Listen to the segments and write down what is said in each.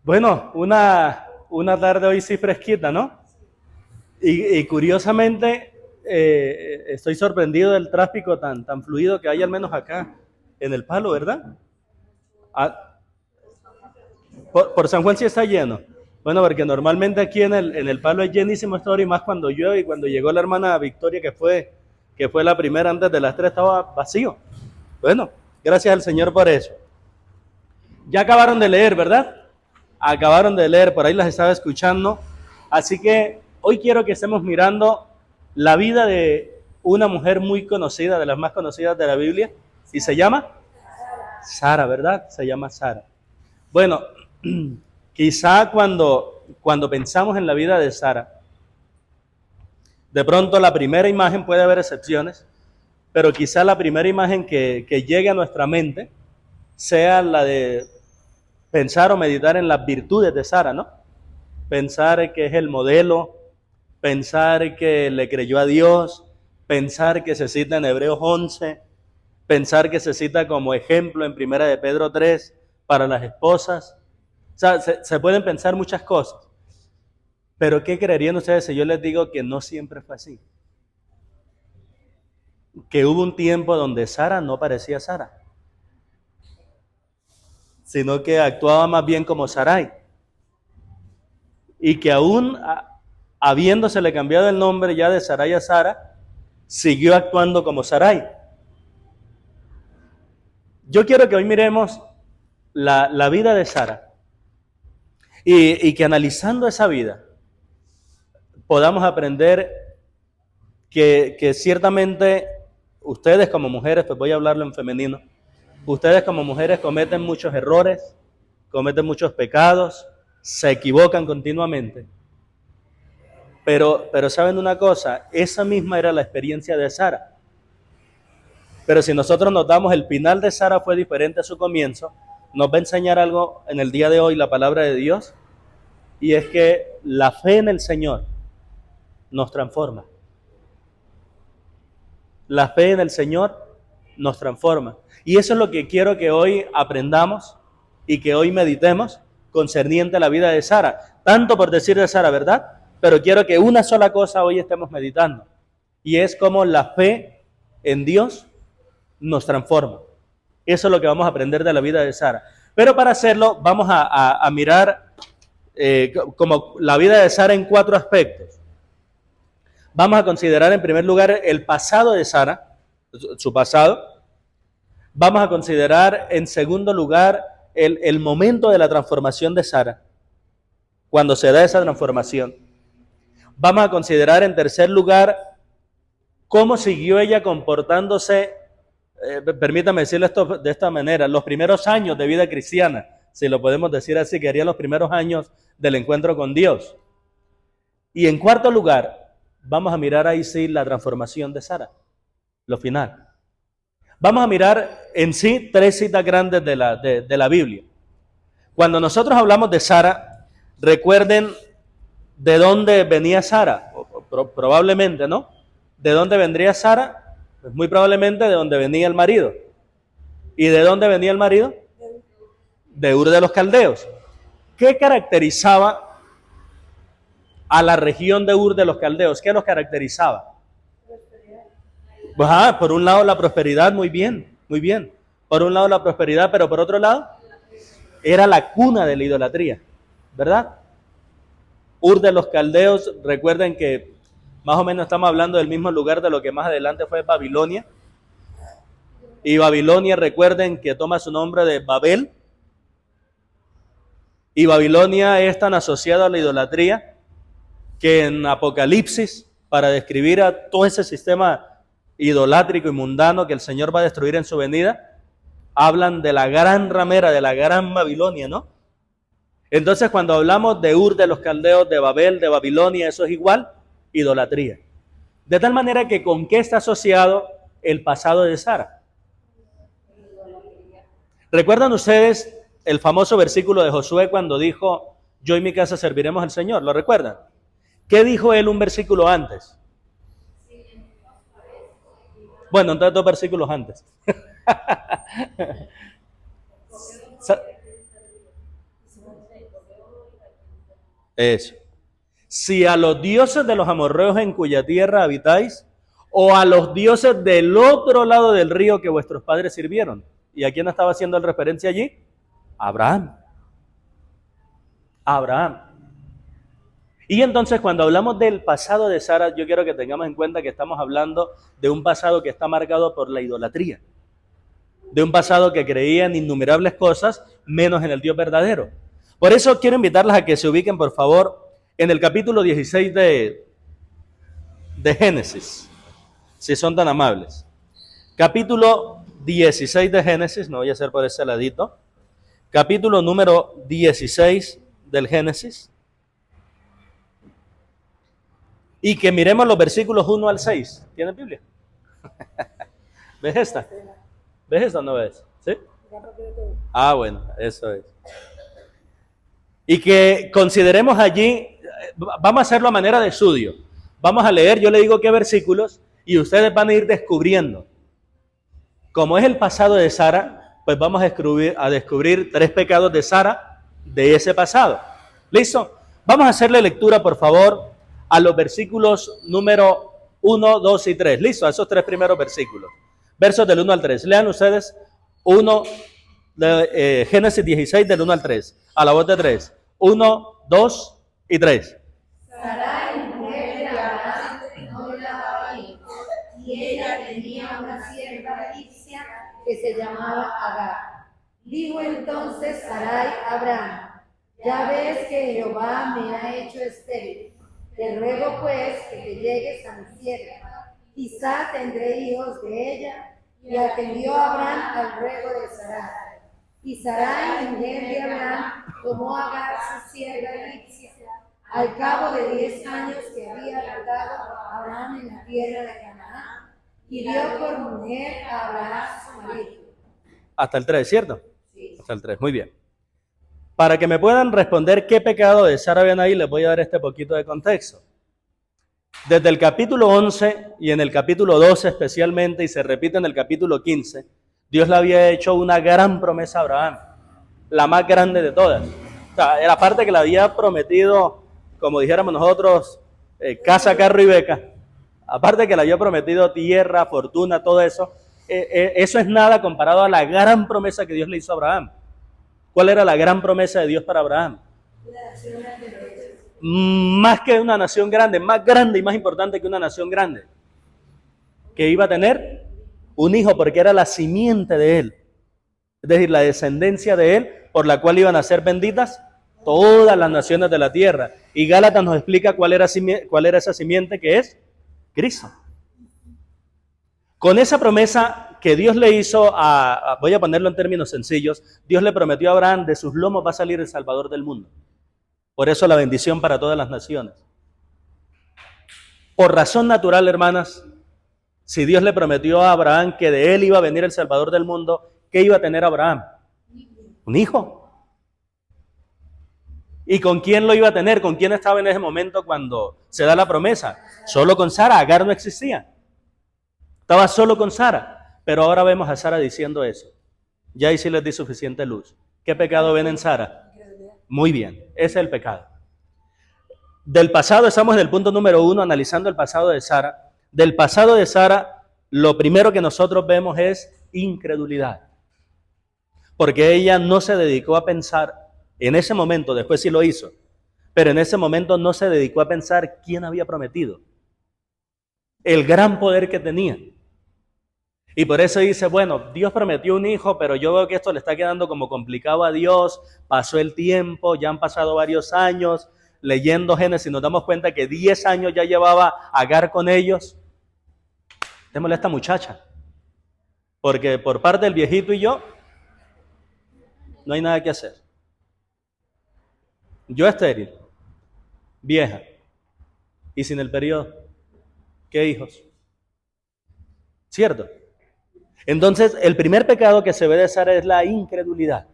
Bueno, una tarde hoy sí fresquita, ¿no? Y curiosamente estoy sorprendido del tráfico tan fluido que hay al menos acá en El Palo, ¿verdad? Ah, por San Juan sí está lleno. Bueno, porque normalmente aquí en el Palo es llenísimo esta hora y más cuando llueve y cuando llegó la hermana Victoria que fue la primera antes de las 3 estaba vacío. Bueno, gracias al Señor por eso. Ya acabaron de leer, ¿verdad? Acabaron de leer, por ahí las estaba escuchando. Así que hoy quiero que estemos mirando la vida de una mujer muy conocida, de las más conocidas de la Biblia, y se llama Sara, ¿verdad? Se llama Sara. Bueno, quizá cuando pensamos en la vida de Sara, de pronto la primera imagen, puede haber excepciones, pero quizá la primera imagen que llegue a nuestra mente sea la de pensar o meditar en las virtudes de Sara, ¿no? Pensar que es el modelo, pensar que le creyó a Dios, pensar que se cita en Hebreos 11, pensar que se cita como ejemplo en Primera de Pedro 3 para las esposas. O sea, se pueden pensar muchas cosas. Pero ¿qué creerían ustedes si yo les digo que no siempre fue así? Que hubo un tiempo donde Sara no parecía Sara, sino que actuaba más bien como Sarai. Y que aún habiéndosele cambiado el nombre ya de Sarai a Sara, siguió actuando como Sarai. Yo quiero que hoy miremos la vida de Sara y que analizando esa vida podamos aprender que ciertamente ustedes como mujeres, pues voy a hablarlo en femenino, ustedes como mujeres cometen muchos errores, cometen muchos pecados, se equivocan continuamente. Pero ¿saben una cosa? Esa misma era la experiencia de Sara. Pero si nosotros nos damos el final de Sara fue diferente a su comienzo, nos va a enseñar algo en el día de hoy la palabra de Dios, y es que la fe en el Señor nos transforma. La fe en el Señor nos transforma. Y eso es lo que quiero que hoy aprendamos y que hoy meditemos concerniente a la vida de Sara. Tanto por decir de Sara, ¿verdad? Pero quiero que una sola cosa hoy estemos meditando. Y es cómo la fe en Dios nos transforma. Eso es lo que vamos a aprender de la vida de Sara. Pero para hacerlo vamos a mirar como la vida de Sara en 4 aspectos. Vamos a considerar en primer lugar el pasado de Sara, su pasado. Vamos a considerar en segundo lugar el momento de la transformación de Sara, cuando se da esa transformación. Vamos a considerar en tercer lugar cómo siguió ella comportándose, permítame decirlo esto de esta manera, los primeros años de vida cristiana, si lo podemos decir así, que harían los primeros años del encuentro con Dios. Y en cuarto lugar, vamos a mirar ahí sí la transformación de Sara, lo final. Vamos a mirar en sí 3 citas grandes de la Biblia. Cuando nosotros hablamos de Sara, recuerden de dónde venía Sara, probablemente, ¿no? ¿De dónde vendría Sara? Pues muy probablemente de donde venía el marido. ¿Y de dónde venía el marido? De Ur de los Caldeos. ¿Qué caracterizaba a la región de Ur de los Caldeos? ¿Qué los caracterizaba? Pues, por un lado la prosperidad, muy bien, muy bien. Por un lado la prosperidad, pero por otro lado era la cuna de la idolatría, ¿verdad? Ur de los Caldeos, recuerden que más o menos estamos hablando del mismo lugar de lo que más adelante fue Babilonia. Y Babilonia, recuerden que toma su nombre de Babel. Y Babilonia es tan asociada a la idolatría que en Apocalipsis, para describir a todo ese sistema idolátrico y mundano que el Señor va a destruir en su venida, hablan de la gran ramera, de la gran Babilonia, ¿no? Entonces, cuando hablamos de Ur de los Caldeos, de Babel, de Babilonia, eso es igual, idolatría. De tal manera que ¿con qué está asociado el pasado de Sara? ¿Recuerdan ustedes el famoso versículo de Josué cuando dijo, yo y mi casa serviremos al Señor? ¿Lo recuerdan? ¿Qué dijo él un versículo antes? Bueno, entonces 2 versículos antes. Eso. Si a los dioses de los amorreos en cuya tierra habitáis, o a los dioses del otro lado del río que vuestros padres sirvieron. ¿Y a quién estaba haciendo el referencia allí? Abraham. Abraham. Y entonces cuando hablamos del pasado de Sara, yo quiero que tengamos en cuenta que estamos hablando de un pasado que está marcado por la idolatría. De un pasado que creía en innumerables cosas, menos en el Dios verdadero. Por eso quiero invitarlas a que se ubiquen, por favor, en el capítulo 16 de Génesis, si son tan amables. Capítulo 16 de Génesis, no voy a hacer por ese ladito. Capítulo número 16 del Génesis. Y que miremos los versículos 1 al 6. ¿Tienes Biblia? ¿Ves esta? ¿Ves esta o no ves? ¿Sí? Ah, bueno, eso es. Y que consideremos allí, vamos a hacerlo a manera de estudio. Vamos a leer, yo le digo qué versículos, y ustedes van a ir descubriendo. Como es el pasado de Sara, pues vamos a descubrir 3 pecados de Sara de ese pasado. ¿Listo? Vamos a hacerle lectura, por favor, a los versículos número 1, 2 y 3. ¿Listo? A esos 3 primeros versículos. Versos del 1 al 3. Lean ustedes Génesis 16 del 1 al 3. A la voz de 3. 1, 2 y 3. Sarai, mujer de Abraham, no le daba hijos, y ella tenía una sierva egipcia que se llamaba Agar. Dijo entonces Sarai a Abraham: ya ves que Jehová me ha hecho estéril. Te ruego pues que te llegues a mi sierva, quizá tendré hijos de ella. Y atendió Abraham al ruego de Sarai. Y Sarai, mujer de Abraham, tomó a Agar su sierva egipcia, al cabo de 10 años que había tratado Abraham en la tierra de Canaán, y dio por mujer a Abraham su marido. Hasta el 3, ¿cierto? Sí. Hasta el 3, muy bien. Para que me puedan responder qué pecado de Sara ven ahí, les voy a dar este poquito de contexto. Desde el capítulo 11 y en el capítulo 12 especialmente, y se repite en el capítulo 15, Dios le había hecho una gran promesa a Abraham, la más grande de todas. O sea, era parte que le había prometido, como dijéramos nosotros, casa, carro y beca. Aparte que le había prometido tierra, fortuna, todo eso. Eso es nada comparado a la gran promesa que Dios le hizo a Abraham. ¿Cuál era la gran promesa de Dios para Abraham? Más que una nación grande, más grande y más importante que una nación grande. Que iba a tener un hijo porque era la simiente de él. Es decir, la descendencia de él por la cual iban a ser benditas todas las naciones de la tierra. Y Gálatas nos explica cuál era esa simiente, que es Cristo. Con esa promesa que Dios le hizo voy a ponerlo en términos sencillos, Dios le prometió a Abraham: de sus lomos va a salir el Salvador del mundo. Por eso la bendición para todas las naciones. Por razón natural, hermanas, si Dios le prometió a Abraham que de él iba a venir el Salvador del mundo, ¿qué iba a tener Abraham? Un hijo. ¿Y con quién lo iba a tener? ¿Con quién estaba en ese momento cuando se da la promesa? Solo con Sara. Agar no existía. Estaba solo con Sara. Pero ahora vemos a Sara diciendo eso. Ya ahí sí les di suficiente luz. ¿Qué pecado ven en Sara? Muy bien, ese es el pecado. Del pasado, estamos en el punto número 1, analizando el pasado de Sara. Del pasado de Sara, lo primero que nosotros vemos es incredulidad. Porque ella no se dedicó a pensar, en ese momento, después sí lo hizo, pero en ese momento no se dedicó a pensar quién había prometido. El gran poder que tenía. Y por eso dice, bueno, Dios prometió un hijo, pero yo veo que esto le está quedando como complicado a Dios. Pasó el tiempo, ya han pasado varios años. Leyendo Génesis nos damos cuenta que 10 años ya llevaba Agar con ellos. Démosle a esta muchacha. Porque por parte del viejito y yo, no hay nada que hacer. Yo estéril, vieja, y sin el periodo. ¿Qué hijos? ¿Cierto? Entonces, el primer pecado que se ve de Sara es la incredulidad.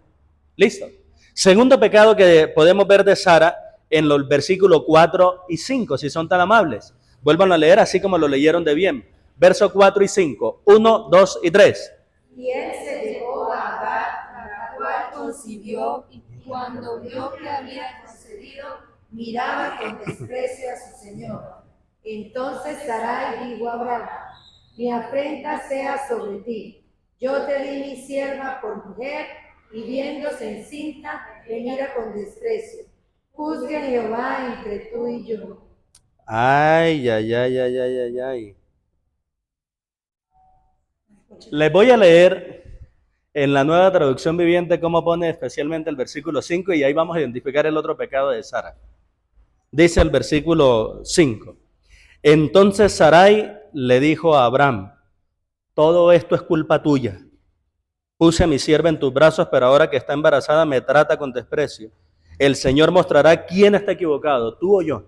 ¿Listo? Segundo pecado que podemos ver de Sara en los versículos 4 y 5, si son tan amables. Vuelvan a leer así como lo leyeron de bien. Versos 4 y 5. 1, 2 y 3. Y él se llevó a Agar, la cual concibió, y cuando vio que había concedido, miraba con desprecio a su señor. Entonces Sarai dijo a Abraham: mi afrenta sea sobre ti. Yo te di mi sierva por mujer, y viéndose encinta, me mira con desprecio. Juzgue Jehová entre tú y yo. Ay, ay, ay, ay, ay, ay, ay. Les voy a leer en la Nueva Traducción Viviente cómo pone especialmente el versículo 5 y ahí vamos a identificar el otro pecado de Sara. Dice el versículo 5. Entonces Sarai le dijo a Abraham: todo esto es culpa tuya. Puse a mi sierva en tus brazos, pero ahora que está embarazada me trata con desprecio. El Señor mostrará quién está equivocado, tú o yo.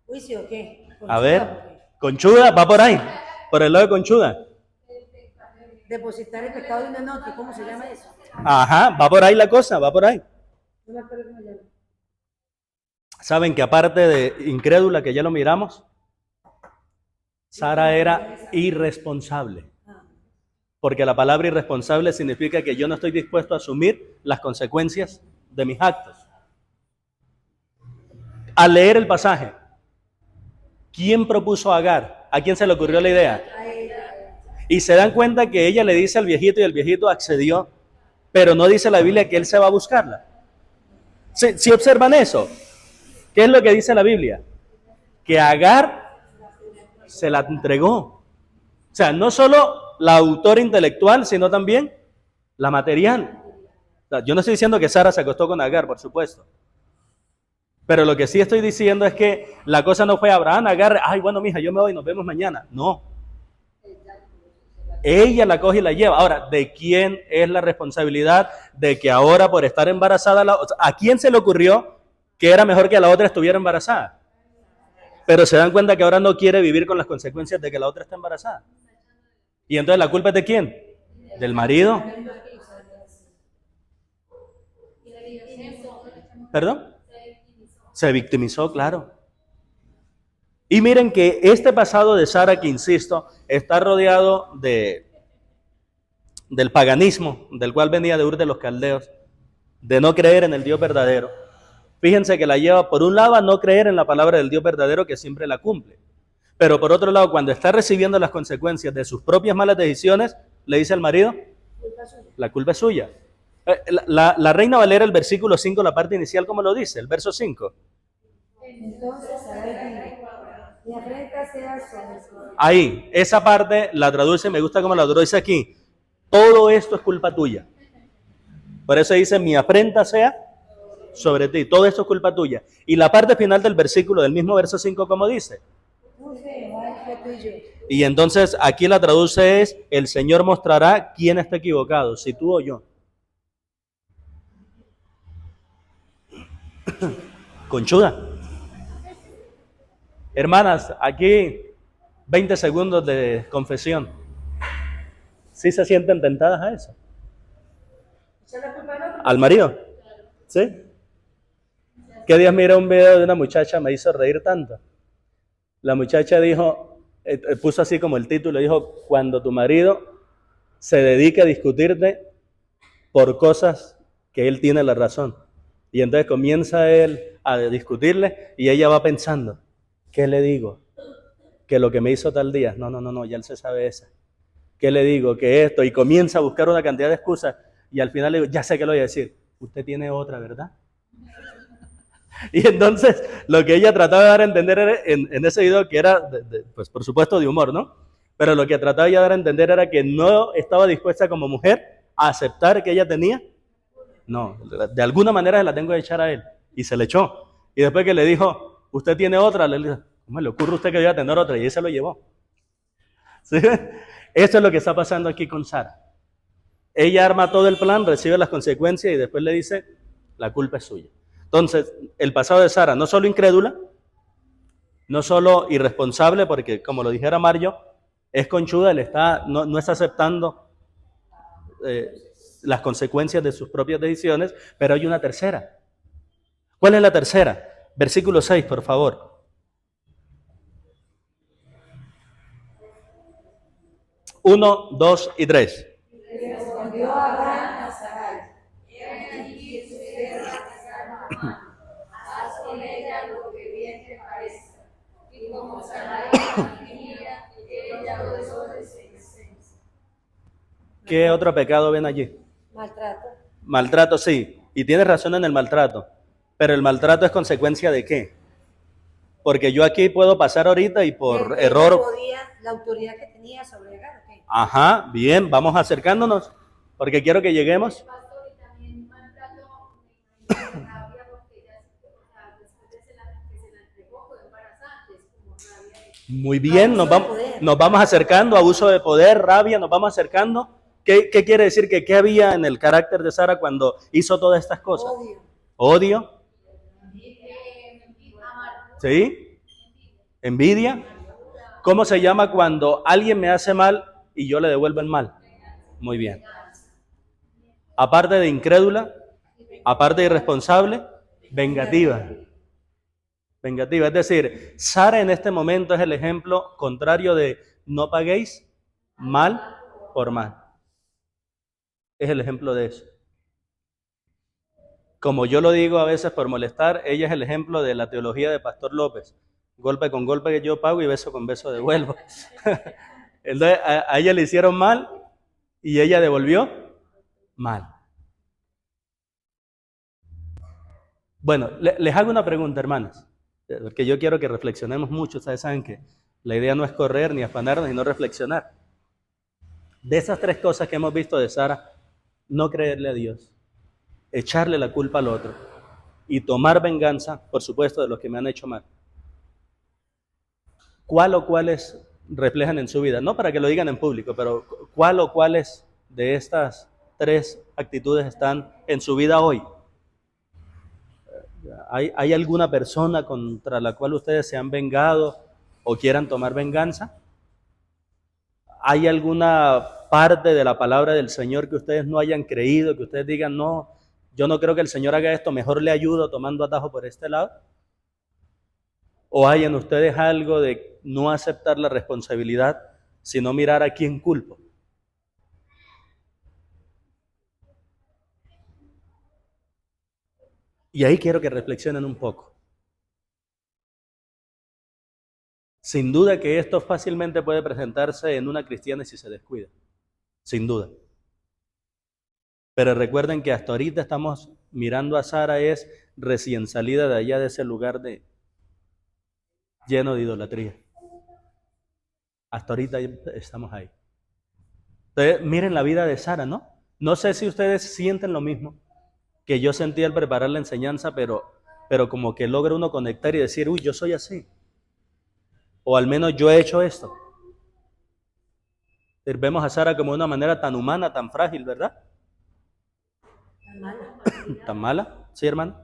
¿Juicio o qué? A ver, Conchuda, va por ahí, por el lado de Conchuda. Depositar el pecado de uno en otro, ¿cómo se llama eso? Ajá, va por ahí la cosa, va por ahí. No me acuerdo cómo se llama. Saben que aparte de incrédula, que ya lo miramos, Sara era irresponsable. Porque la palabra irresponsable significa que yo no estoy dispuesto a asumir las consecuencias de mis actos. Al leer el pasaje, ¿quién propuso a Agar? ¿A quién se le ocurrió la idea? Y se dan cuenta que ella le dice al viejito y el viejito accedió, pero no dice la Biblia que él se va a buscarla. ¿Sí observan eso? ¿Qué es lo que dice la Biblia? Que Agar se la entregó. O sea, no solo la autora intelectual, sino también la material. O sea, yo no estoy diciendo que Sara se acostó con Agar, por supuesto. Pero lo que sí estoy diciendo es que la cosa no fue Abraham, Agar, ay, bueno, mija, yo me voy, nos vemos mañana. No. Ella la coge y la lleva. Ahora, ¿de quién es la responsabilidad de que ahora por estar embarazada, ¿a quién se le ocurrió que era mejor que la otra estuviera embarazada? Pero se dan cuenta que ahora no quiere vivir con las consecuencias de que la otra está embarazada. ¿Y entonces la culpa es de quién? ¿Del marido? ¿Perdón? Se victimizó, claro. Y miren que este pasado de Sara, que insisto, está rodeado del paganismo, del cual venía de Ur de los Caldeos, de no creer en el Dios verdadero. Fíjense que la lleva por un lado a no creer en la palabra del Dios verdadero que siempre la cumple. Pero por otro lado, cuando está recibiendo las consecuencias de sus propias malas decisiones, le dice al marido, la culpa es suya. La Reina Valera, el versículo 5, la parte inicial, ¿cómo lo dice? El verso 5. Entonces, mi afrenta sea sobre su... Ahí, esa parte la traduce, me gusta cómo la traduce aquí. Todo esto es culpa tuya. Por eso dice, mi afrenta sea sobre ti. Todo esto es culpa tuya. Y la parte final del versículo, del mismo verso 5, ¿cómo dice? Y entonces aquí la traduce es, el Señor mostrará quién está equivocado, si tú o yo. Conchuda. Hermanas, aquí 20 segundos de confesión. ¿Sí se sienten tentadas a eso? ¿Al marido? ¿Sí? ¿Qué días miré un video de una muchacha, me hizo reír tanto? La muchacha dijo, puso así como el título, dijo, cuando tu marido se dedica a discutirte por cosas que él tiene la razón. Y entonces comienza él a discutirle y ella va pensando, ¿qué le digo? Que lo que me hizo tal día, no, ya él se sabe esa. ¿Qué le digo? Que esto, y comienza a buscar una cantidad de excusas y al final le digo, ya sé qué le voy a decir, usted tiene otra, ¿verdad? Y entonces lo que ella trataba de dar a entender era, en ese video, que era, pues por supuesto de humor, ¿no? Pero lo que trataba ella de dar a entender era que no estaba dispuesta como mujer a aceptar que ella tenía. No, de alguna manera se la tengo que echar a él. Y se le echó. Y después que le dijo, usted tiene otra, le dijo, ¿cómo le ocurre a usted que yo voy a tener otra? Y él se lo llevó. ¿Sí? Eso es lo que está pasando aquí con Sara. Ella arma todo el plan, recibe las consecuencias y después le dice, la culpa es suya. Entonces, el pasado de Sara, no solo incrédula, no solo irresponsable, porque como lo dijera Mario, es conchuda, no está aceptando las consecuencias de sus propias decisiones, pero hay una tercera. ¿Cuál es la tercera? Versículo 6, por favor. 1, 2 y 3. Respondió Abraham a Sarai: he aquí que Haz con ella lo que bien te parezca. Y como Sarai tenía, ella lo desobedece. ¿Qué otro pecado ven allí? Maltrato. Maltrato, sí. Y tienes razón en el maltrato. Pero el maltrato es consecuencia de qué? Porque yo aquí puedo pasar ahorita y por error... La autoridad que tenía sobre Agar. ¿Okay? Ajá, bien, vamos acercándonos. Porque quiero que lleguemos. Muy bien, nos vamos acercando, abuso de poder, rabia, nos vamos acercando. ¿Qué quiere decir? ¿Qué había en el carácter de Sara cuando hizo todas estas cosas? Odio. ¿Sí? Envidia. ¿Cómo se llama cuando alguien me hace mal y yo le devuelvo el mal? Muy bien. Aparte de incrédula, aparte de irresponsable, vengativa. Vengativa, es decir, Sara en este momento es el ejemplo contrario de no paguéis mal por mal. Es el ejemplo de eso. Como yo lo digo a veces por molestar, ella es el ejemplo de la teología de Pastor López. Golpe con golpe que yo pago y beso con beso devuelvo. Entonces a ella le hicieron mal y ella devolvió mal. Bueno, les hago una pregunta, hermanas, porque yo quiero que reflexionemos mucho. Ustedes saben que la idea no es correr ni afanarnos, sino reflexionar. De esas tres cosas que hemos visto de Sara, no creerle a Dios, echarle la culpa al otro y tomar venganza, por supuesto, de los que me han hecho mal. ¿Cuál o cuáles reflejan en su vida? No para que lo digan en público, pero ¿cuál o cuáles de estas tres actitudes están en su vida hoy? ¿Hay alguna persona contra la cual ustedes se han vengado o quieran tomar venganza? ¿Hay alguna parte de la palabra del Señor que ustedes no hayan creído, que ustedes digan, no, yo no creo que el Señor haga esto, mejor le ayudo tomando atajo por este lado? ¿O hay en ustedes algo de no aceptar la responsabilidad, sino mirar a quién culpo? Y ahí quiero que reflexionen un poco. Sin duda que esto fácilmente puede presentarse en una cristiana si se descuida. Sin duda. Pero recuerden que hasta ahorita estamos mirando a Sara, es recién salida de allá de ese lugar lleno de idolatría. Hasta ahorita estamos ahí. Entonces, miren la vida de Sara, ¿no? No sé si ustedes sienten lo mismo que yo sentí al preparar la enseñanza, pero como que logra uno conectar y decir, uy, yo soy así. O al menos yo he hecho esto. Vemos a Sara como de una manera tan humana, tan frágil, ¿verdad? Tan mala. ¿Tan mala? ¿Sí, hermano?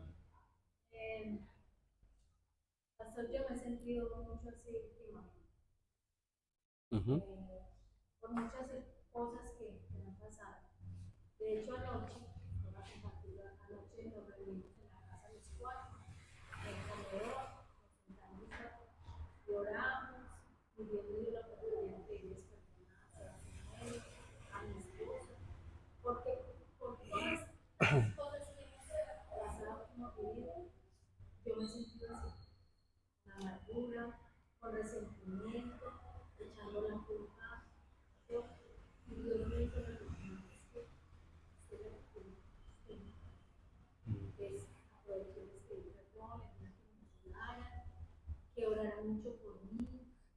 Pastor, yo me he sentido mucho así últimamente. Por muchas cosas que me han pasado. De hecho, anoche, voy a compartir, anoche nos reunimos en la casa de los cuatro, en el comedor, nos sentamos y oramos, y Dios me dio la oportunidad de pedirles perdón a mi esposo, porque por todas las cosas que hemos pasado como vida, yo me he sentido así, con amargura, con resentimiento, echando la culpa. Y Dios me dice lo que es aproveché de pedir perdón, que oraran mucho por mí,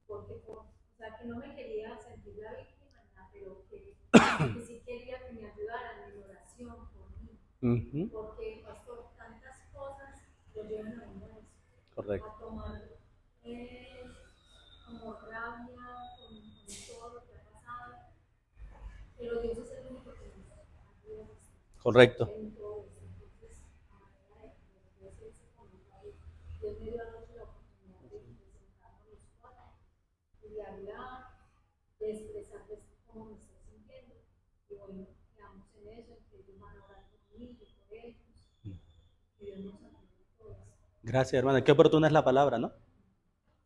porque o sea, que no me quería sentir la víctima, pero que sí quería que me ayudaran en oración por mí, porque pastor, tantas cosas lo llevan a uno Correcto. a tomar como rabia con todo lo que ha pasado, pero Dios es el único que nos ayuda. Correcto. Dios me dio anoche la oportunidad de presentarnos los cuatro y de hablar, de expresarles cómo me estoy sintiendo. Y bueno, quedamos en eso, que ellos van a orar por mí, yo por ellos. Y Dios nos ayude a todos. Gracias, hermana. Qué oportuna es la palabra, ¿no?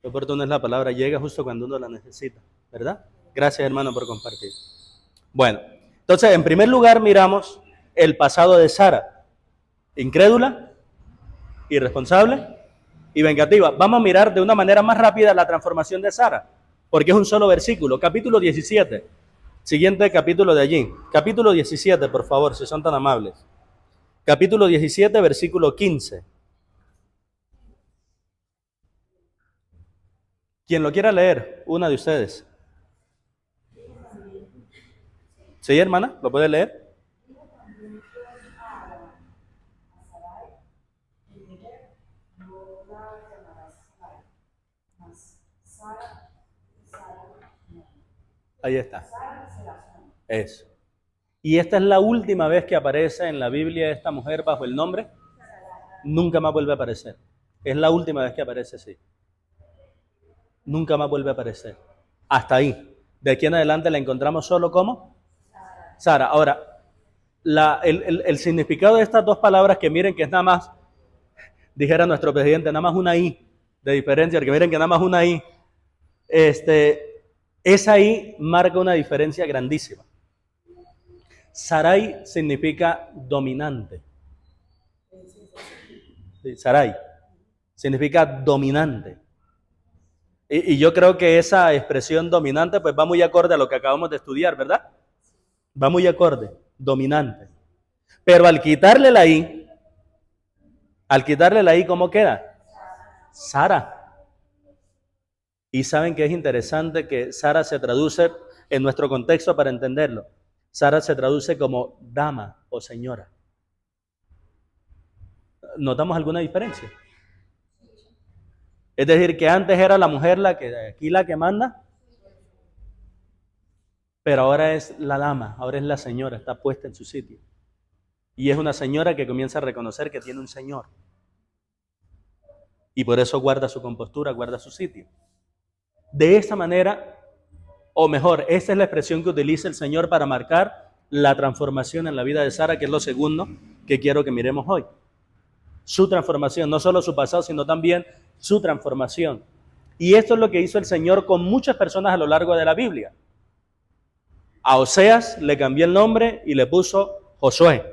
Qué oportuna es la palabra. Llega justo cuando uno la necesita, ¿verdad? Gracias, hermano, por compartir. Bueno, entonces, en primer lugar, miramos el pasado de Sara. Incrédula, irresponsable y vengativa. Vamos a mirar de una manera más rápida la transformación de Sara, porque es un solo versículo. Capítulo 17. Siguiente capítulo de allí. Capítulo 17, por favor, si son tan amables. Capítulo 17, versículo 15. Quien lo quiera leer, una de ustedes. ¿Sí, hermana? ¿Lo puede leer? Ahí está. Eso. Y esta es la última vez que aparece en la Biblia esta mujer bajo el nombre. Nunca más vuelve a aparecer. Es la última vez que aparece así. Nunca más vuelve a aparecer. Hasta ahí. De aquí en adelante la encontramos solo como Sara. Ahora, el significado de estas dos palabras, que miren que es nada más, dijera nuestro presidente, nada más una I de diferencia, porque miren que nada más una I, esa I marca una diferencia grandísima. Sarai significa dominante. Sí, Sarai significa dominante. Y yo creo que esa expresión dominante pues va muy acorde a lo que acabamos de estudiar, ¿verdad? Va muy acorde, dominante. Pero al quitarle la I, ¿cómo queda? Sara. Y saben que es interesante que Sara se traduce, en nuestro contexto para entenderlo, Sara se traduce como dama o señora. ¿Notamos alguna diferencia? Es decir, que antes era la mujer la que manda, pero ahora es la dama, ahora es la señora, está puesta en su sitio. Y es una señora que comienza a reconocer que tiene un señor. Y por eso guarda su compostura, guarda su sitio. De esa manera, o mejor, esa es la expresión que utiliza el Señor para marcar la transformación en la vida de Sara, que es lo segundo que quiero que miremos hoy. Su transformación, no solo su pasado, sino también su transformación. Y esto es lo que hizo el Señor con muchas personas a lo largo de la Biblia. A Oseas le cambió el nombre y le puso Josué,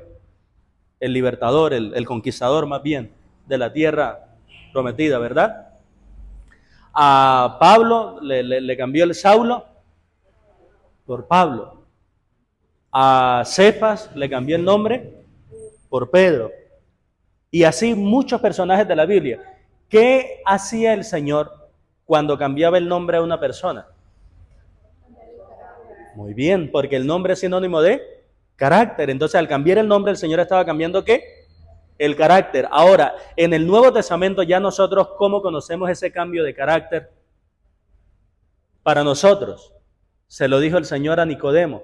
el libertador, el conquistador más bien de la tierra prometida, ¿verdad? A Pablo le cambió el Saulo por Pablo. A Cefas le cambió el nombre por Pedro. Y así muchos personajes de la Biblia. ¿Qué hacía el Señor cuando cambiaba el nombre a una persona? Muy bien, porque el nombre es sinónimo de carácter. Entonces, al cambiar el nombre, el Señor estaba cambiando ¿qué? El carácter. Ahora, en el Nuevo Testamento ya nosotros, ¿cómo conocemos ese cambio de carácter? Para nosotros, se lo dijo el Señor a Nicodemo.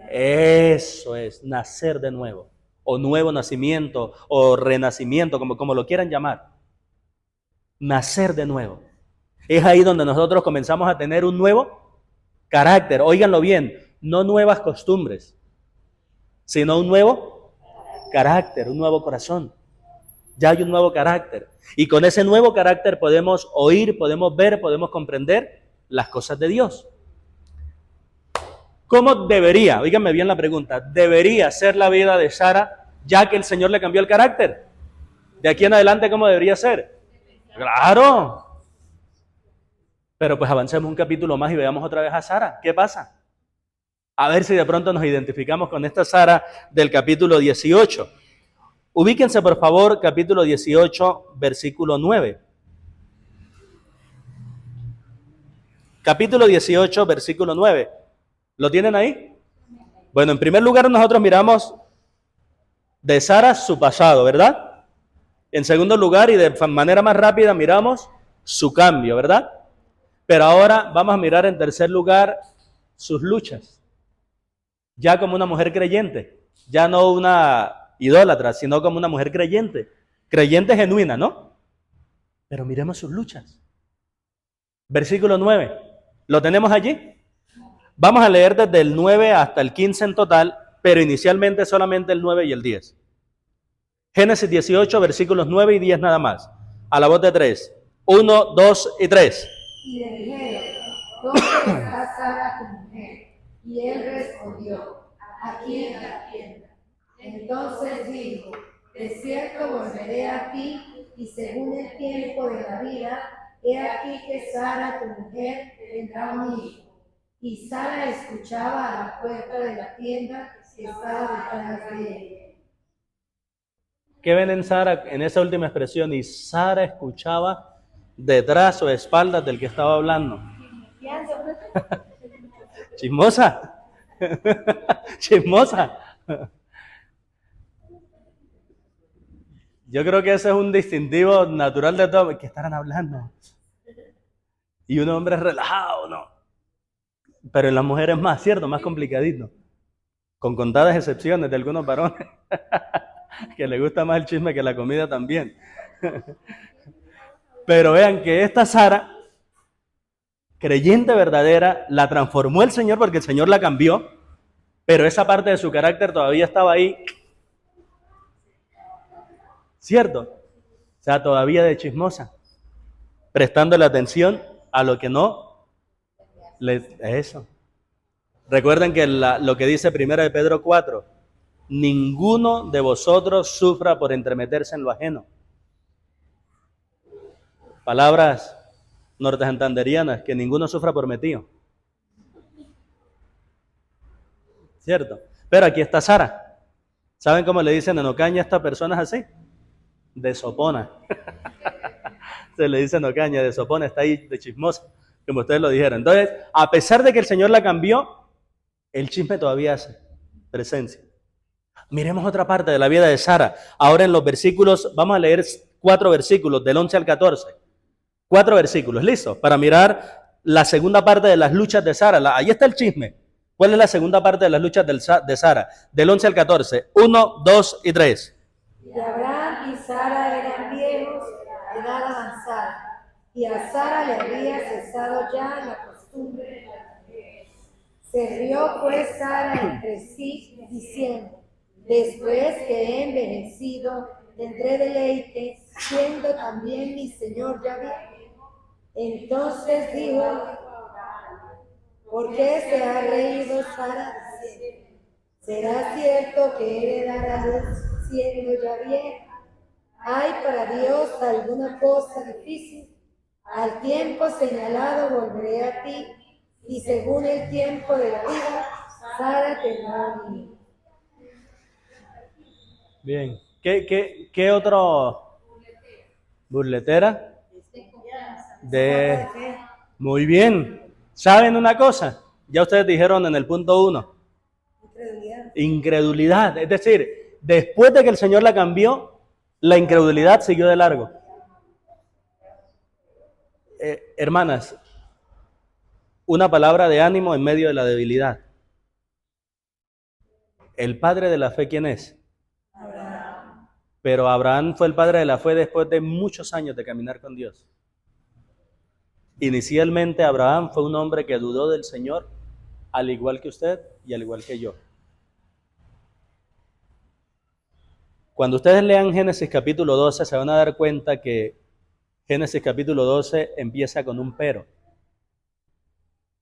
Eso es, nacer de nuevo, o nuevo nacimiento, o renacimiento, como lo quieran llamar. Nacer de nuevo. Es ahí donde nosotros comenzamos a tener un nuevo carácter. Óiganlo bien, no nuevas costumbres, sino un nuevo carácter, un nuevo corazón. Ya hay un nuevo carácter. Y con ese nuevo carácter podemos oír, podemos ver, podemos comprender las cosas de Dios. ¿Cómo debería, oíganme bien la pregunta, debería ser la vida de Sara ya que el Señor le cambió el carácter? De aquí en adelante, ¿cómo debería ser? ¡Claro! Pero pues avancemos un capítulo más y veamos otra vez a Sara. ¿Qué pasa? A ver si de pronto nos identificamos con esta Sara del capítulo 18. Ubíquense, por favor, capítulo 18, versículo 9. Capítulo 18, versículo 9. ¿Lo tienen ahí? Bueno, en primer lugar nosotros miramos de Sara su pasado, ¿verdad? En segundo lugar, y de manera más rápida, miramos su cambio, ¿verdad? Pero ahora vamos a mirar en tercer lugar sus luchas. Ya como una mujer creyente, ya no una idólatra, sino como una mujer creyente. Creyente genuina, ¿no? Pero miremos sus luchas. Versículo 9. ¿Lo tenemos allí? Vamos a leer desde el 9 hasta el 15 en total, pero inicialmente solamente el 9 y el 10. Génesis 18, versículos 9 y 10 nada más. A la voz de 3. 1, 2 y 3. Y le dijeron, ¿dónde está Sara tu mujer? Y él respondió, aquí en la tienda. Entonces dijo, De cierto volveré a ti, y según el tiempo de la vida, he aquí que Sara, tu mujer, tendrá un hijo. Y Sara escuchaba a la puerta de la tienda que estaba detrás de ella. ¿Qué ven en Sara en esa última expresión? Y Sara escuchaba detrás o espaldas del que estaba hablando. Chismosa. Chismosa. Yo creo que ese es un distintivo natural de todo. ¿Qué estarán hablando? Y un hombre relajado, ¿no? Pero en las mujeres más, ¿cierto? Más complicadito. Con contadas excepciones de algunos varones. Que le gusta más el chisme que la comida también. Pero vean que esta Sara, creyente verdadera, la transformó el Señor porque el Señor la cambió, pero esa parte de su carácter todavía estaba ahí, ¿cierto? O sea, todavía de chismosa, prestándole atención a lo que no eso. Recuerden que lo que dice 1 de Pedro 4, ninguno de vosotros sufra por entremeterse en lo ajeno. Palabras nortesantanderianas, que ninguno sufra por metido. ¿Cierto? Pero aquí está Sara. ¿Saben cómo le dicen en Ocaña a estas personas así? De sopona. Se le dice en Ocaña, de sopona, está ahí de chismosa, como ustedes lo dijeron. Entonces, a pesar de que el Señor la cambió, el chisme todavía hace presencia. Miremos otra parte de la vida de Sara. Ahora en los versículos, vamos a leer 4 versículos, del 11 al 14. 4 versículos, ¿listo? Para mirar la segunda parte de las luchas de Sara. Ahí está el chisme. ¿Cuál es la segunda parte de las luchas de Sara? Del 11 al 14. 1, 2 y 3. Y Abraham y Sara eran viejos de edad avanzada, y a Sara le había cesado ya la costumbre de las mujeres. Se rió pues Sara entre sí, diciendo: después que he envejecido, tendré deleite, siendo también mi señor ya viejo. Entonces dijo: ¿por qué se ha reído Sara? ¿Será cierto que he de dar a luz siendo ya vieja? ¿Hay para Dios alguna cosa difícil? Al tiempo señalado volveré a ti, y según el tiempo de la vida, Sara tendrá un hijo. Bien. ¿Qué otro? ¿Burletera? Muy bien. ¿Saben una cosa? Ya ustedes dijeron en el punto 1. Incredulidad. Es decir, después de que el Señor la cambió, la incredulidad siguió de largo. Hermanas, una palabra de ánimo en medio de la debilidad. ¿El padre de la fe quién es? Abraham. Pero Abraham fue el padre de la fe después de muchos años de caminar con Dios. Inicialmente Abraham fue un hombre que dudó del Señor, al igual que usted y al igual que yo. Cuando ustedes lean Génesis capítulo 12, se van a dar cuenta que Génesis capítulo 12 empieza con un pero.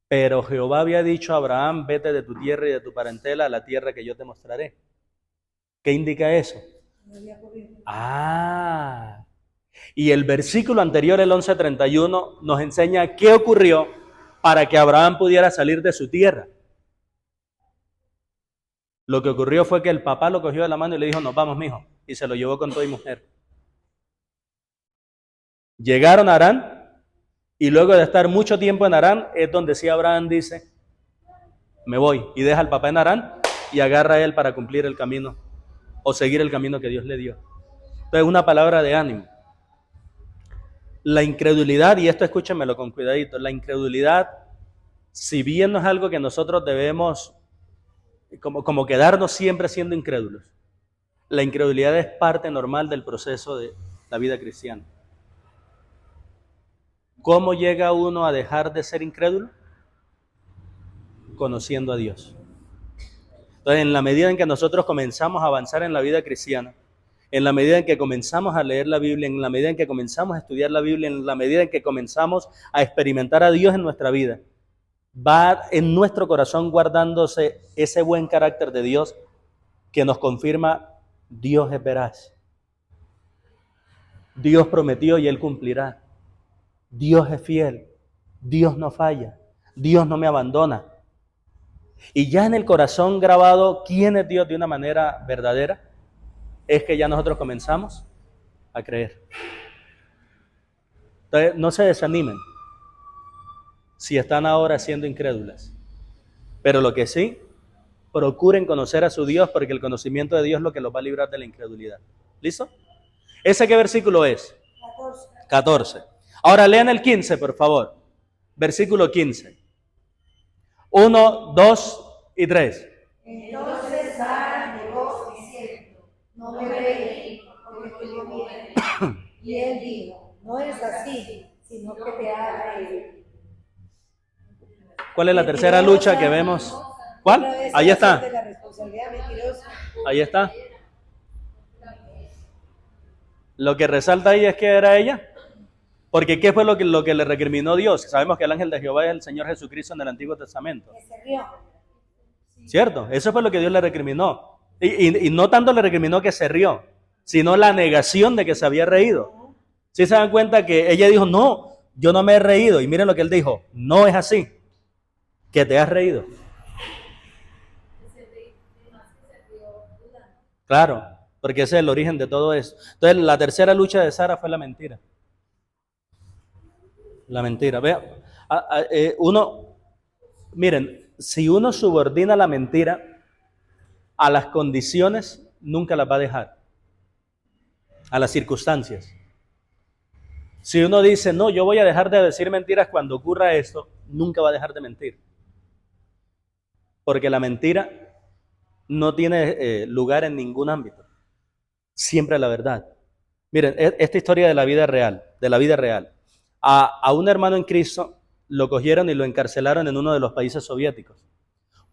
Pero Jehová había dicho a Abraham: vete de tu tierra y de tu parentela a la tierra que yo te mostraré. ¿Qué indica eso? Y el versículo anterior, el 11:31, nos enseña qué ocurrió para que Abraham pudiera salir de su tierra. Lo que ocurrió fue que el papá lo cogió de la mano y le dijo: nos vamos, mijo, y se lo llevó con todo y mujer. Llegaron a Harán, y luego de estar mucho tiempo en Harán, es donde sí Abraham dice: me voy, y deja al papá en Harán y agarra a él para cumplir el camino o seguir el camino que Dios le dio. Entonces, una palabra de ánimo. La incredulidad, y esto escúchenmelo con cuidadito, la incredulidad, si bien no es algo que nosotros debemos como quedarnos siempre siendo incrédulos, la incredulidad es parte normal del proceso de la vida cristiana. ¿Cómo llega uno a dejar de ser incrédulo? Conociendo a Dios. Entonces, en la medida en que nosotros comenzamos a avanzar en la vida cristiana, en la medida en que comenzamos a leer la Biblia, en la medida en que comenzamos a estudiar la Biblia, en la medida en que comenzamos a experimentar a Dios en nuestra vida, va en nuestro corazón guardándose ese buen carácter de Dios que nos confirma: Dios es veraz, Dios prometió y Él cumplirá. Dios es fiel. Dios no falla. Dios no me abandona. Y ya en el corazón grabado quién es Dios de una manera verdadera, es que ya nosotros comenzamos a creer. Entonces, no se desanimen si están ahora siendo incrédulas. Pero lo que sí, procuren conocer a su Dios, porque el conocimiento de Dios es lo que los va a librar de la incredulidad. ¿Listo? ¿Ese qué versículo es? 14. Ahora lean el 15, por favor. Versículo 15. 1, 2 y 3. Entonces Sara negó diciendo, no me veré porque estuvo bien. Y él dijo, no es así, sino que te ha reído. ¿Cuál es la tercera lucha que vemos? ¿Cuál? Ahí está. De la responsabilidad mentirosa. Ahí está. Lo que resalta ahí es que era ella. Porque ¿qué fue lo que le recriminó Dios? Sabemos que el ángel de Jehová es el Señor Jesucristo en el Antiguo Testamento. Que se rió. ¿Cierto? Eso fue lo que Dios le recriminó. Y no tanto le recriminó que se rió, sino la negación de que se había reído. ¿Sí se dan cuenta que ella dijo, no, yo no me he reído? Y miren lo que él dijo, no es así, que te has reído. Claro, porque ese es el origen de todo eso. Entonces, la tercera lucha de Sara fue la mentira. La mentira. Vea, miren, si uno subordina la mentira a las condiciones, nunca las va a dejar. A las circunstancias. Si uno dice, no, yo voy a dejar de decir mentiras cuando ocurra esto, nunca va a dejar de mentir. Porque la mentira no tiene lugar en ningún ámbito. Siempre la verdad. Miren, esta historia de la vida real. A un hermano en Cristo lo cogieron y lo encarcelaron en uno de los países soviéticos.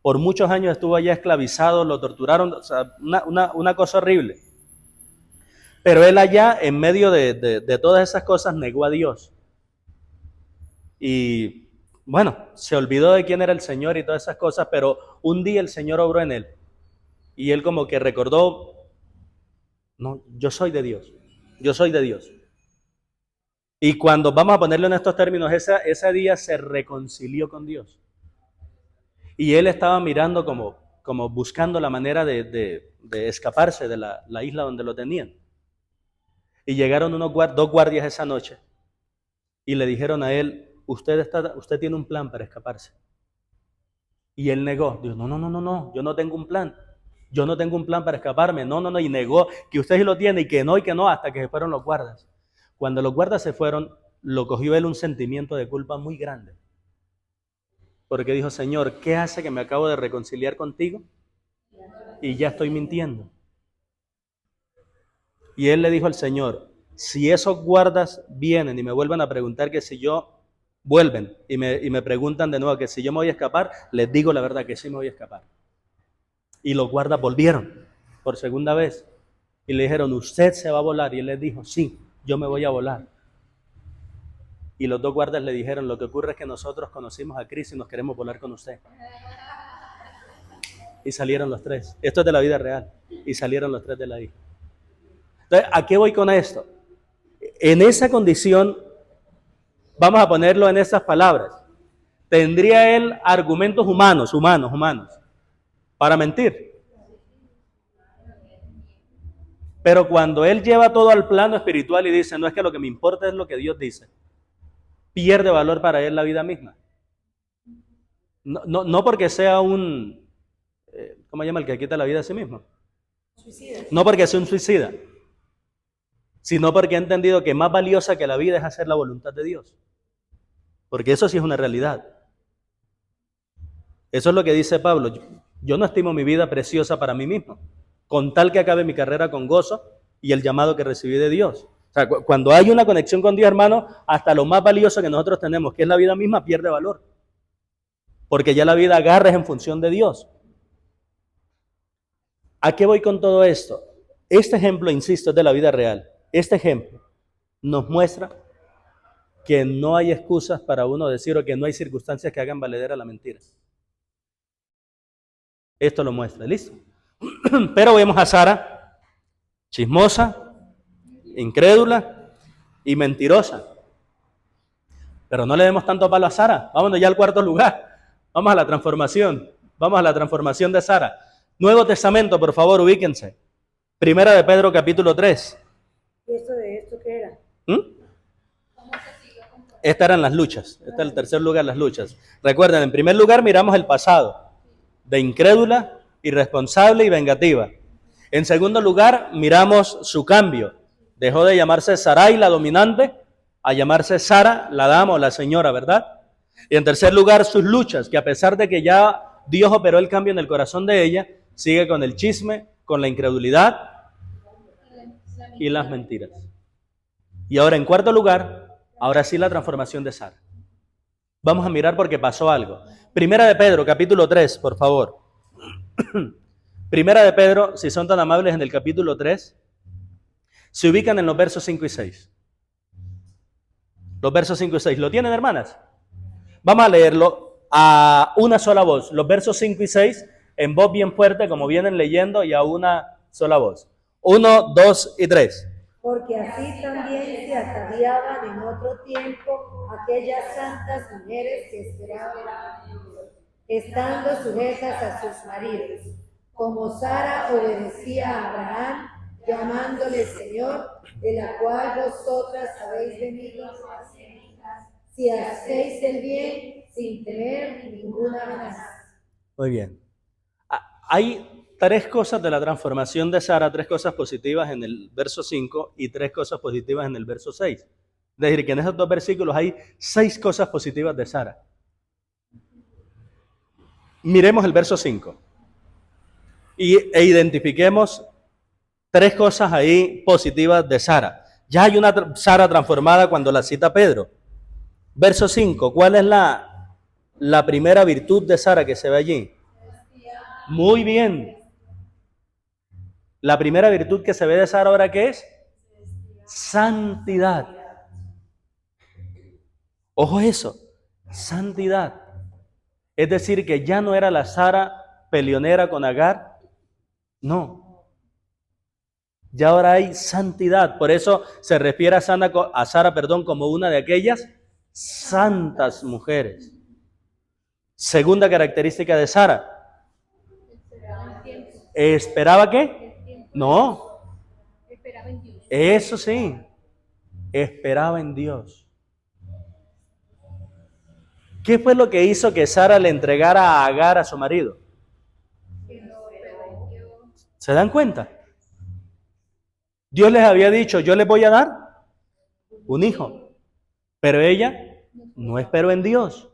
Por muchos años estuvo allá esclavizado, lo torturaron, o sea, una cosa horrible. Pero él allá, en medio de todas esas cosas, negó a Dios. Y bueno, se olvidó de quién era el Señor y todas esas cosas, pero un día el Señor obró en él. Y él como que recordó, no, yo soy de Dios, yo soy de Dios. Y cuando vamos a ponerlo en estos términos, ese día se reconcilió con Dios. Y él estaba mirando como buscando la manera de escaparse de la isla donde lo tenían. Y llegaron dos guardias esa noche y le dijeron a él, usted tiene un plan para escaparse. Y él negó, dijo, no, yo no tengo un plan. Yo no tengo un plan para escaparme, no, y negó que usted sí lo tiene y que no, hasta que se fueron los guardas. Cuando los guardas se fueron, lo cogió él un sentimiento de culpa muy grande. Porque dijo, Señor, ¿qué hace que me acabo de reconciliar contigo? Y ya estoy mintiendo. Y él le dijo al Señor, si esos guardas vienen y me vuelven a preguntar que si yo vuelven y me preguntan de nuevo que si yo me voy a escapar, les digo la verdad que sí me voy a escapar. Y los guardas volvieron por segunda vez y le dijeron, ¿usted se va a volar? Y él les dijo, sí, yo me voy a volar. Y los dos guardas le dijeron, lo que ocurre es que nosotros conocimos a Cristo y nos queremos volar con usted. Y salieron los tres. Esto es de la vida real. Y salieron los tres de la isla. Entonces, ¿a qué voy con esto? En esa condición, vamos a ponerlo en estas palabras, tendría él argumentos humanos, para mentir. Pero cuando él lleva todo al plano espiritual y dice, no es que lo que me importa es lo que Dios dice, pierde valor para él la vida misma. No porque sea un, ¿cómo se llama el que quita la vida a sí mismo? Suicida. No porque sea un suicida, sino porque ha entendido que más valiosa que la vida es hacer la voluntad de Dios. Porque eso sí es una realidad. Eso es lo que dice Pablo. Yo no estimo mi vida preciosa para mí mismo, con tal que acabe mi carrera con gozo y el llamado que recibí de Dios. O sea, cuando hay una conexión con Dios, hermano, hasta lo más valioso que nosotros tenemos, que es la vida misma, pierde valor. Porque ya la vida agarra es en función de Dios. ¿A qué voy con todo esto? Este ejemplo, insisto, es de la vida real. Este ejemplo nos muestra que no hay excusas para uno decir o que no hay circunstancias que hagan valedera la mentira. Esto lo muestra, ¿listo? Pero vemos a Sara, chismosa, incrédula, y mentirosa. Pero no le demos tanto palo a Sara. Vámonos ya al cuarto lugar. Vamos a la transformación. Vamos a la transformación de Sara. Nuevo Testamento, por favor, ubíquense. Primera de Pedro, capítulo 3. ¿Y esto de esto qué era? Estas eran las luchas. Este es el tercer lugar, las luchas. Recuerden, en primer lugar miramos el pasado, de incrédula, irresponsable y vengativa. En segundo lugar, miramos su cambio. Dejó de llamarse Sarai, la dominante, a llamarse Sara, la dama o la señora, ¿verdad? Y en tercer lugar, sus luchas, que a pesar de que ya Dios operó el cambio en el corazón de ella, sigue con el chisme, con la incredulidad y las mentiras. Y ahora, en cuarto lugar, ahora sí la transformación de Sara. Vamos a mirar porque pasó algo. Primera de Pedro, capítulo 3, por favor. Primera de Pedro, si son tan amables, en el capítulo 3, se ubican en los versos 5 y 6. Los versos 5 y 6. ¿Lo tienen, hermanas? Vamos a leerlo a una sola voz. Los versos 5 y 6 en voz bien fuerte, como vienen leyendo, y a una sola voz. 1, 2 y 3. Porque así también se ataviaban en otro tiempo aquellas santas mujeres que esperaban a Dios, estando sujetas a sus maridos, como Sara obedecía a Abraham, llamándole Señor, de la cual vosotras habéis venido si hacéis el bien sin temer ninguna amenaza. Muy bien. Hay tres cosas de la transformación de Sara, tres cosas positivas en el verso 5 y tres cosas positivas en el verso 6. Es decir, que en esos dos versículos hay 6 cosas positivas de Sara. Miremos el verso 5 e identifiquemos tres cosas ahí positivas de Sara. Ya hay una Sara transformada cuando la cita Pedro. Verso 5, ¿cuál es la primera virtud de Sara que se ve allí? Muy bien. La primera virtud que se ve de Sara ahora, ¿qué es? Santidad. Ojo eso, santidad. Es decir, que ya no era la Sara peleonera con Agar, no. Ya ahora hay santidad. Por eso se refiere a Sara, como una de aquellas santas mujeres. Segunda característica de Sara. ¿Esperaba qué? No. Esperaba en Dios. Eso sí. Esperaba en Dios. ¿Qué fue lo que hizo que Sara le entregara a Agar a su marido? ¿Se dan cuenta? Dios les había dicho, yo les voy a dar un hijo. Pero ella no esperó en Dios.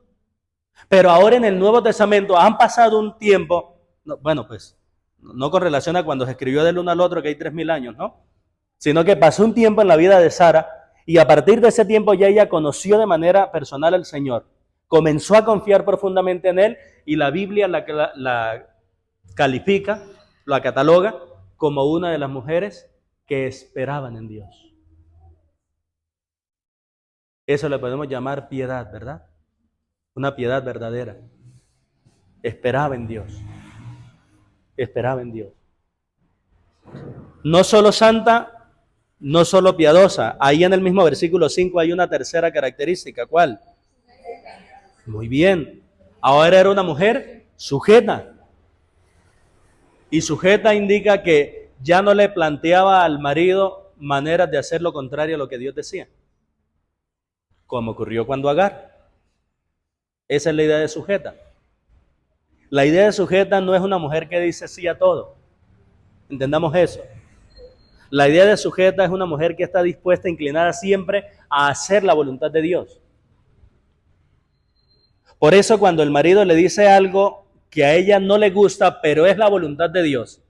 Pero ahora en el Nuevo Testamento han pasado un tiempo, no con relación a cuando se escribió del uno al otro, que hay 3000 años, ¿no? Sino que pasó un tiempo en la vida de Sara y a partir de ese tiempo ya ella conoció de manera personal al Señor. Comenzó a confiar profundamente en Él y la Biblia la califica, la cataloga como una de las mujeres que esperaban en Dios. Eso le podemos llamar piedad, ¿verdad? Una piedad verdadera. Esperaba en Dios. Esperaba en Dios. No solo santa, no solo piadosa. Ahí en el mismo versículo 5 hay una tercera característica. ¿Cuál? Muy bien. Ahora era una mujer sujeta. Y sujeta indica que ya no le planteaba al marido maneras de hacer lo contrario a lo que Dios decía. Como ocurrió cuando Agar. Esa es la idea de sujeta. La idea de sujeta no es una mujer que dice sí a todo. Entendamos eso. La idea de sujeta es una mujer que está dispuesta, inclinada siempre a hacer la voluntad de Dios. Por eso cuando el marido le dice algo que a ella no le gusta, pero es la voluntad de Dios,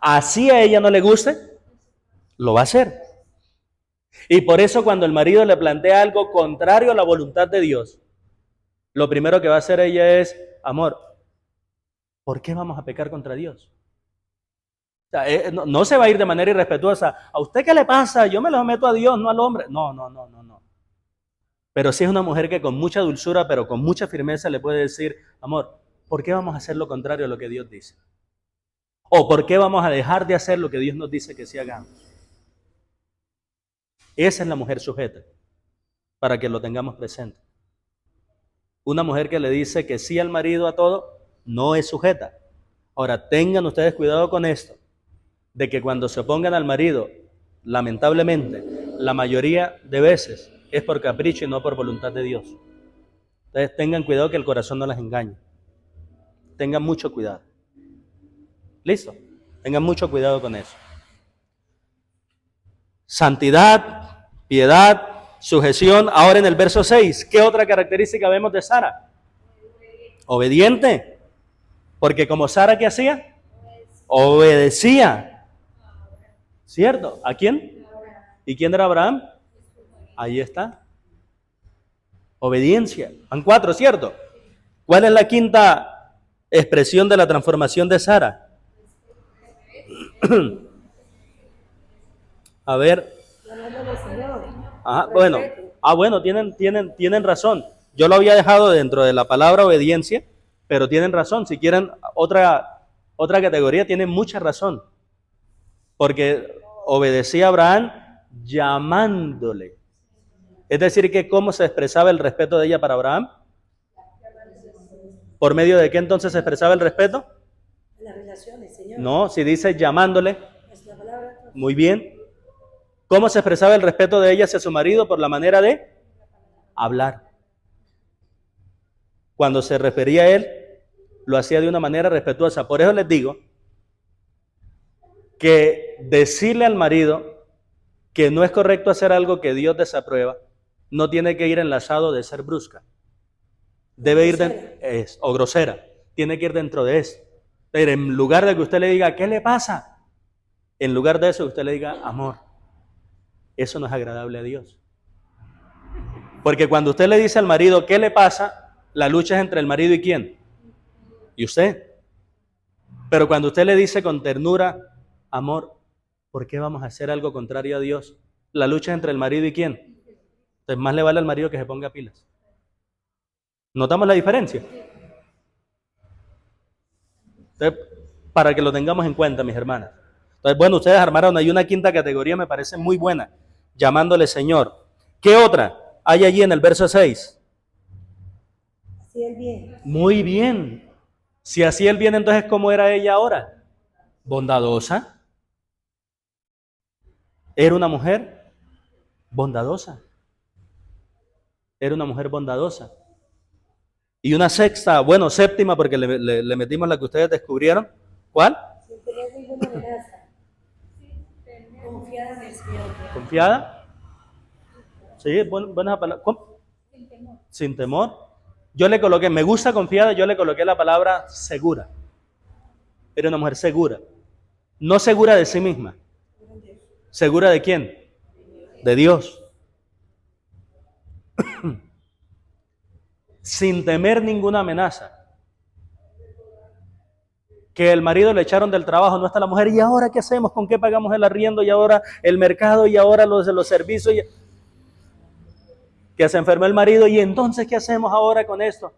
así a ella no le guste, lo va a hacer. Y por eso cuando el marido le plantea algo contrario a la voluntad de Dios, lo primero que va a hacer ella es, amor, ¿por qué vamos a pecar contra Dios? O sea, no se va a ir de manera irrespetuosa. ¿A usted qué le pasa? Yo me lo meto a Dios, no al hombre. No. Pero sí es una mujer que con mucha dulzura, pero con mucha firmeza le puede decir, amor, ¿por qué vamos a hacer lo contrario a lo que Dios dice? ¿O por qué vamos a dejar de hacer lo que Dios nos dice que sí hagamos? Esa es la mujer sujeta, para que lo tengamos presente. Una mujer que le dice que sí al marido a todo, no es sujeta. Ahora, tengan ustedes cuidado con esto, de que cuando se opongan al marido, lamentablemente, la mayoría de veces es por capricho y no por voluntad de Dios. Entonces tengan cuidado que el corazón no las engañe. Tengan mucho cuidado. ¿Listo? Tengan mucho cuidado con eso. Santidad, piedad, sujeción. Ahora en el verso 6, ¿qué otra característica vemos de Sara? Obediente. Porque como Sara, ¿qué hacía? Obedecía. ¿Cierto? ¿A quién? ¿Y quién era Abraham? Ahí está. Obediencia. Van 4, ¿cierto? ¿Cuál es la quinta expresión de la transformación de Sara? A ver. Ajá, bueno, tienen razón. Yo lo había dejado dentro de la palabra obediencia, pero tienen razón. Si quieren otra categoría, tienen mucha razón. Porque obedecía a Abraham llamándole. Es decir, que cómo se expresaba el respeto de ella para Abraham. ¿Por medio de qué entonces se expresaba el respeto? Las relaciones, Señor. No, si dice llamándole. Es la palabra. Muy bien. ¿Cómo se expresaba el respeto de ella hacia su marido? Por la manera de hablar. Cuando se refería a él, lo hacía de una manera respetuosa. Por eso les digo que decirle al marido que no es correcto hacer algo que Dios desaprueba, no tiene que ir enlazado de ser brusca. Debe ir o grosera. Tiene que ir dentro de eso. Pero en lugar de que usted le diga, ¿qué le pasa? En lugar de eso, usted le diga, amor. Eso no es agradable a Dios. Porque cuando usted le dice al marido, ¿qué le pasa? La lucha es entre el marido y ¿quién? Y usted. Pero cuando usted le dice con ternura, amor, ¿por qué vamos a hacer algo contrario a Dios? La lucha es entre el marido y ¿quién? Entonces más le vale al marido que se ponga pilas. ¿Notamos la diferencia? Entonces, para que lo tengamos en cuenta, mis hermanas. Entonces, bueno, ustedes armaron ahí una quinta categoría, me parece muy buena, llamándole Señor. ¿Qué otra hay allí en el verso 6? Hacía el bien. Muy bien. Si hacía el bien, entonces, ¿cómo era ella ahora? Bondadosa. Era una mujer bondadosa. Era una mujer bondadosa. Y una sexta, bueno, séptima, porque le metimos la que ustedes descubrieron. ¿Cuál? Tenía ninguna amenaza. Confiada en el Señor. ¿Confiada? Sí, buena palabra. ¿Cómo? Sin temor. Yo le coloqué, me gusta confiada, yo le coloqué la palabra segura. Era una mujer segura. No segura de sí misma. ¿Segura de quién? De Dios. Sin temer ninguna amenaza. Que el marido le echaron del trabajo, no está la mujer, ¿y ahora qué hacemos? ¿Con qué pagamos el arriendo? ¿Y ahora el mercado? ¿Y ahora los servicios? Que se enfermó el marido, ¿y entonces qué hacemos ahora con esto?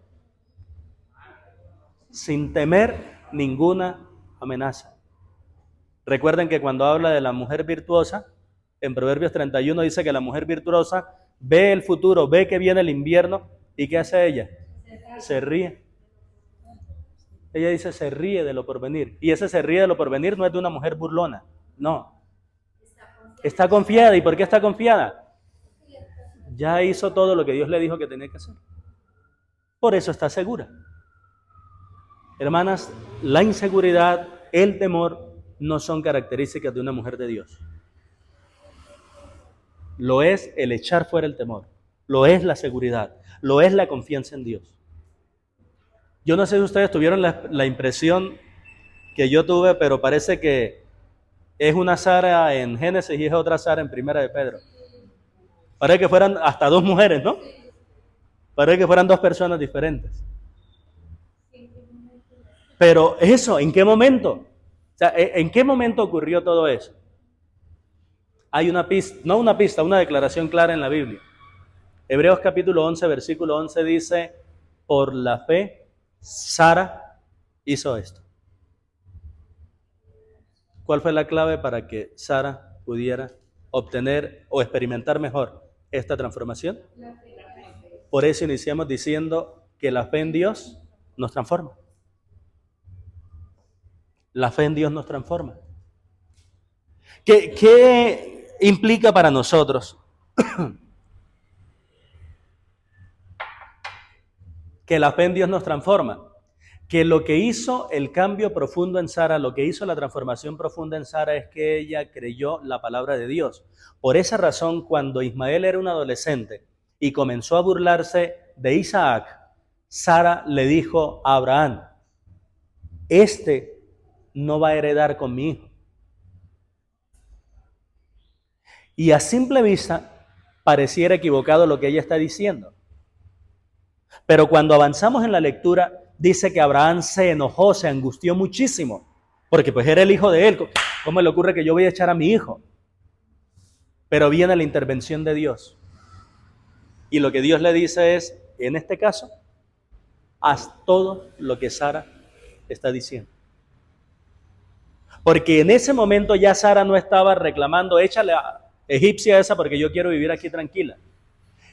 Sin temer ninguna amenaza. Recuerden que cuando habla de la mujer virtuosa, en Proverbios 31 dice que la mujer virtuosa ve el futuro, ve que viene el invierno, ¿y qué hace ella? Se ríe. Ella dice, se ríe de lo porvenir. Y ese se ríe de lo porvenir no es de una mujer burlona, no. Está confiada. ¿Y por qué está confiada? Ya hizo todo lo que Dios le dijo que tenía que hacer. Por eso está segura. Hermanas, la inseguridad, el temor, no son características de una mujer de Dios. Lo es el echar fuera el temor, lo es la seguridad, lo es la confianza en Dios. Yo no sé si ustedes tuvieron la impresión que yo tuve, pero parece que es una Sara en Génesis y es otra Sara en Primera de Pedro. Parece que fueran hasta dos mujeres, ¿no? Parece que fueran dos personas diferentes. Pero eso, ¿en qué momento? O sea, ¿en qué momento ocurrió todo eso? Hay una pista, no una pista, una declaración clara en la Biblia. Hebreos capítulo 11, versículo 11 dice, por la fe, Sara hizo esto. ¿Cuál fue la clave para que Sara pudiera obtener o experimentar mejor esta transformación? Por eso iniciamos diciendo que la fe en Dios nos transforma. La fe en Dios nos transforma. ¿Qué implica para nosotros que la fe en Dios nos transforma? Que lo que hizo el cambio profundo en Sara, lo que hizo la transformación profunda en Sara es que ella creyó la palabra de Dios. Por esa razón, cuando Ismael era un adolescente y comenzó a burlarse de Isaac, Sara le dijo a Abraham, este no va a heredar con mi hijo. Y a simple vista pareciera equivocado lo que ella está diciendo. Pero cuando avanzamos en la lectura, dice que Abraham se enojó, se angustió muchísimo, porque pues era el hijo de él. ¿Cómo le ocurre que yo voy a echar a mi hijo? Pero viene la intervención de Dios. Y lo que Dios le dice es, en este caso, haz todo lo que Sara está diciendo. Porque en ese momento ya Sara no estaba reclamando, échale a egipcia esa porque yo quiero vivir aquí tranquila.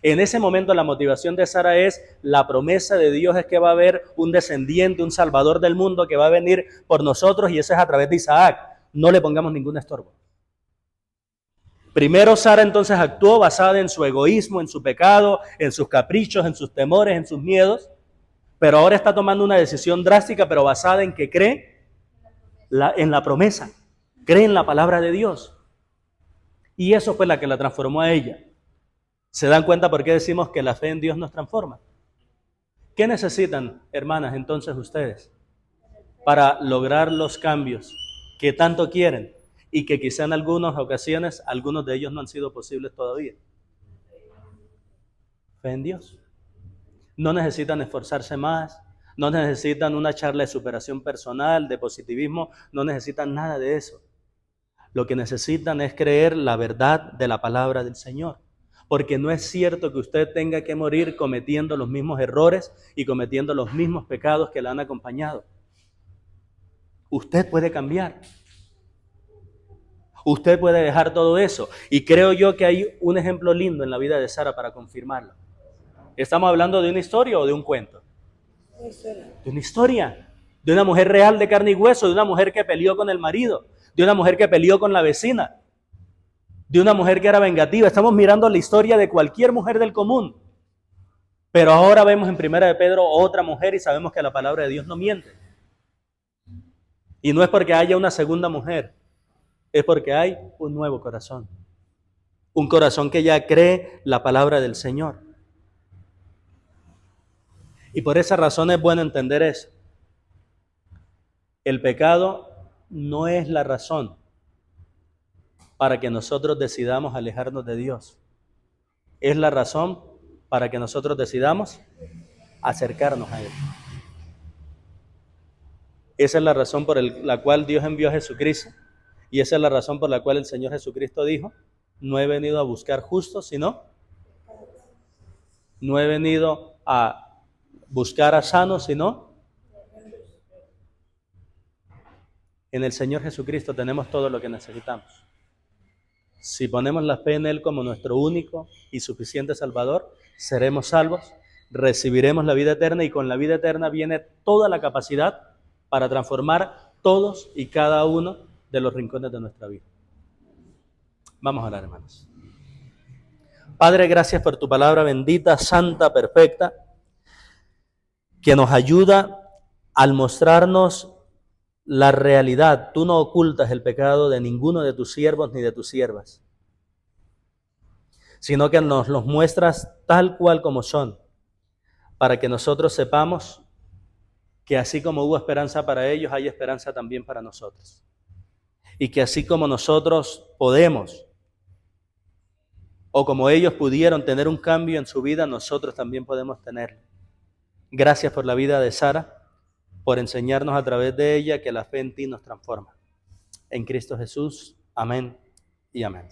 En ese momento la motivación de Sara es, la promesa de Dios es que va a haber un descendiente, un salvador del mundo que va a venir por nosotros y eso es a través de Isaac. No le pongamos ningún estorbo. Primero Sara entonces actuó basada en su egoísmo, en su pecado, en sus caprichos, en sus temores, en sus miedos, pero ahora está tomando una decisión drástica, pero basada en que cree en la promesa, cree en la palabra de Dios. Y eso fue la que la transformó a ella. ¿Se dan cuenta por qué decimos que la fe en Dios nos transforma? ¿Qué necesitan, hermanas, entonces ustedes para lograr los cambios que tanto quieren y que quizá en algunas ocasiones, algunos de ellos no han sido posibles todavía? Fe en Dios. No necesitan esforzarse más, no necesitan una charla de superación personal, de positivismo, no necesitan nada de eso. Lo que necesitan es creer la verdad de la palabra del Señor. Porque no es cierto que usted tenga que morir cometiendo los mismos errores y cometiendo los mismos pecados que la han acompañado. Usted puede cambiar. Usted puede dejar todo eso. Y creo yo que hay un ejemplo lindo en la vida de Sara para confirmarlo. ¿Estamos hablando de una historia o de un cuento? De una historia. De una mujer real de carne y hueso, de una mujer que peleó con el marido, de una mujer que peleó con la vecina, de una mujer que era vengativa. Estamos mirando la historia de cualquier mujer del común. Pero ahora vemos en 1 de Pedro otra mujer y sabemos que la palabra de Dios no miente. Y no es porque haya una segunda mujer, es porque hay un nuevo corazón. Un corazón que ya cree la palabra del Señor. Y por esa razón es bueno entender eso. El pecado no es la razón para que nosotros decidamos alejarnos de Dios. Es la razón para que nosotros decidamos acercarnos a Él. Esa es la razón por la cual Dios envió a Jesucristo. Y esa es la razón por la cual el Señor Jesucristo dijo, no he venido a buscar justos, sino no he venido a buscar a sanos, sino en el Señor Jesucristo tenemos todo lo que necesitamos. Si ponemos la fe en Él como nuestro único y suficiente Salvador, seremos salvos, recibiremos la vida eterna y con la vida eterna viene toda la capacidad para transformar todos y cada uno de los rincones de nuestra vida. Vamos a orar, hermanos. Padre, gracias por tu palabra bendita, santa, perfecta, que nos ayuda al mostrarnos la realidad. Tú no ocultas el pecado de ninguno de tus siervos ni de tus siervas, sino que nos los muestras tal cual como son, para que nosotros sepamos que así como hubo esperanza para ellos, hay esperanza también para nosotros. Y que así como nosotros podemos, o como ellos pudieron tener un cambio en su vida, nosotros también podemos tenerlo. Gracias por la vida de Sara, por enseñarnos a través de ella que la fe en ti nos transforma. En Cristo Jesús, amén y amén.